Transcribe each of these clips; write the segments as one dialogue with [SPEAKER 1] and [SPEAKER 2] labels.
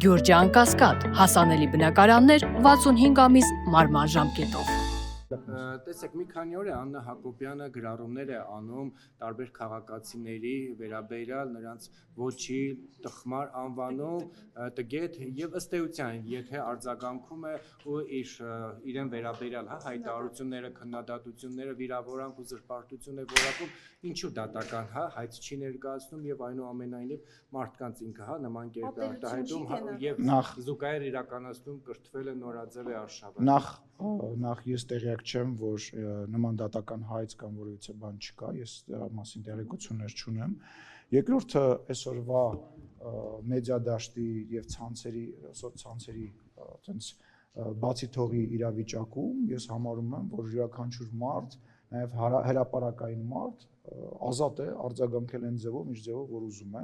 [SPEAKER 1] Գյուրջան Կասկադ, հասանելի բնակարաններ 65 ամիս մարման ժամկետով։
[SPEAKER 2] Տեսեք, մի քանի օր է Աննա Հակոբյանը գրառումներ է անում տարբեր քաղաքացիների վերաբերյալ նրանց ոչի, տխմար անվանում, տգետ եւ ըստ էության, եթե արձագանքում է ու իրեն վերաբերյալ հայտարարությունները, քննադատությունները, վիրավորանք ու զրպարտություն է որակում, ինչու դատական հայց չի ներկայացնում եւ այնուամենայնիվ մարդկանց ինքը նման կերպ արտահայտում եւ զուգահեռ իրականացնում կրթվել է նորաձև է արշավը։
[SPEAKER 3] Նախ ես տեղյակ չեմ, որ նման դատական հայց կամ որևիցե բան չկա, ես դրա մասին տեղեկություններ չունեմ։ Երկրորդը այսօրվա մեդիա դաշտի եւ սոցցանցերի այտենց բացի թողի իրավիճակում ես համարում եմ, որ յուրաքանչյուր մարդ, նաեւ հրապարակային մարդ ազատ է արձագանքել այն ձևով, ինչ ձևով որ ուզում է,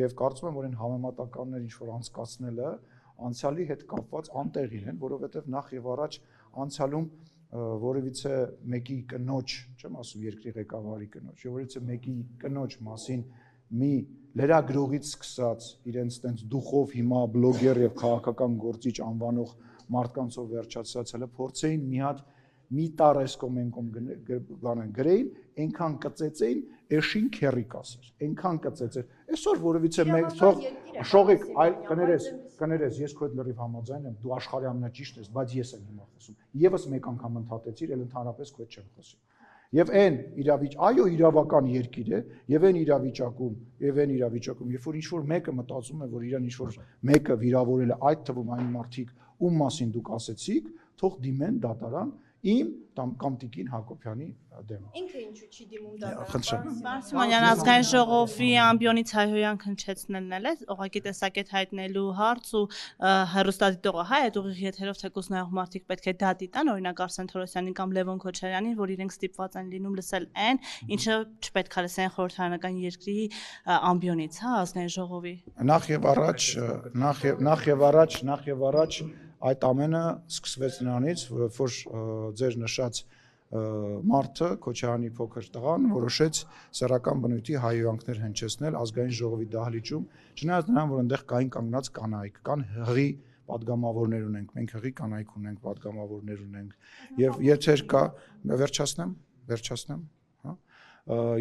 [SPEAKER 3] եւ կարծում եմ, որ այն համեմատականներ ինչ որ անցկացնելը անցյալի հետ կապված անտեղին են, որովհետեւ նախ եւ առաջ անցյալում որևիցե մեկի կնոջ, չեմ ասում երկրի ղեկավարի կնոջ, եւ որևիցե մեկի կնոջ մասին մի լրագրողից սկսած իրենց տենց դուխով հիմա բլոգեր եւ քաղաքական գործիչ անվանող մարդկանցով վերջացած հələ փորձեին մի հատ մի տարես կոմենկոմ բանան գրեին, այնքան կծեցեին, էշին քերի կասեր, այնքան կծեցեր։ Այսօր որևիցե մեկ շողիկ, այլ կներես, ես քո հետ լրիվ համաձայն եմ, դու աշխարհի ամենաճիշտ ես, բայց ես եմ հիմա խոսում։ Եվս մեկ անգամ ընդհատեցիր, ել ընդհանրապես քո հետ չեմ խոսում։ Եվ այն այո, իրավական երկիր է, եւ այն իրավիճակում, երբ որ ինչ-որ մեկը մտածում է, որ իրան ինչ-որ մեկը վիրավորել է, այդ թվում այն մարդիկ, ում մասին դուք ասեցիք, թող դիմեն դատարան իմ կամ Տիկին Հակոբյանի դեմ։
[SPEAKER 4] Ինքը ինչու չի դիմում դատարան։
[SPEAKER 5] Պարոն Սիմոնյան, ազգային ժողովի ամբիոնից հայհոյանք հնչեցնելն էլ է, ուղղակի տեսակետ հայտնելու հարց ու հեռուստադիտողը այդ ուղիղ եթերով թեկուզ նայող մարդիկ պետք է դա դիտան, օրինակ Արսեն Թորոսյանին կամ Լևոն Քոչարյանին, որ իրենք ստիպված են լինում լսել այն, ինչը չպետք է լսեն խորհրդարանական երկրի ամբիոնից, ազգային ժողովի։
[SPEAKER 3] Նախ եւ առաջ այդ ամենը սկսվեց նրանից, որ ձեր նշած մարդը Քոչարյանի փոքր տղան որոշեց սեռական բնույթի հայհոյանքներ հնչեցնել ազգային ժողովի դահլիճում, չնայած նրան, որ այնտեղ կային կանգնած կանայք, կան հղի падգամավորներ ունենք, մենք հղի կանայք ունենք, падգամավորներ ունենք, եւ եթե կա վերջացնեմ,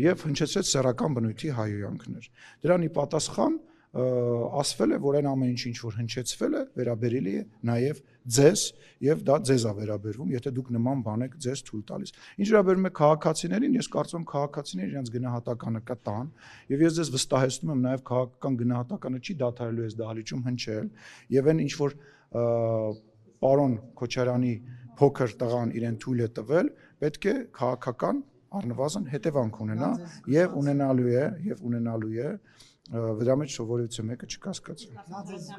[SPEAKER 3] եւ հնչեցրեց սեռական բնույթի հայհոյանքներ։ Դրանի պատասխան ասվել է, որ այն ամեն ինչ որ հնչեցվել է, վերաբերելի է նաև ձեզ եւ դա ձեզ է վերաբերվում, եթե դուք նման բան եք ձեզ թույլ տալիս։ Ինչ վերաբերում է քաղաքացիներին, ես կարծում եմ քաղաքացիները իրենց գնահատականը կտան եւ ես ձեզ վստահեցնում եմ նաև քաղաքական գնահատականը չի դադարելու այս դահլիճում հնչել եւ այն ինչ որ պարոն Քոչարյանի փոքր տղան իրեն թույլ է տվել, պետք է քաղաքական առնվազն հետևանք ունենա եւ ունենալու է դրա մեջ որևիցե մեկը չկասկածի։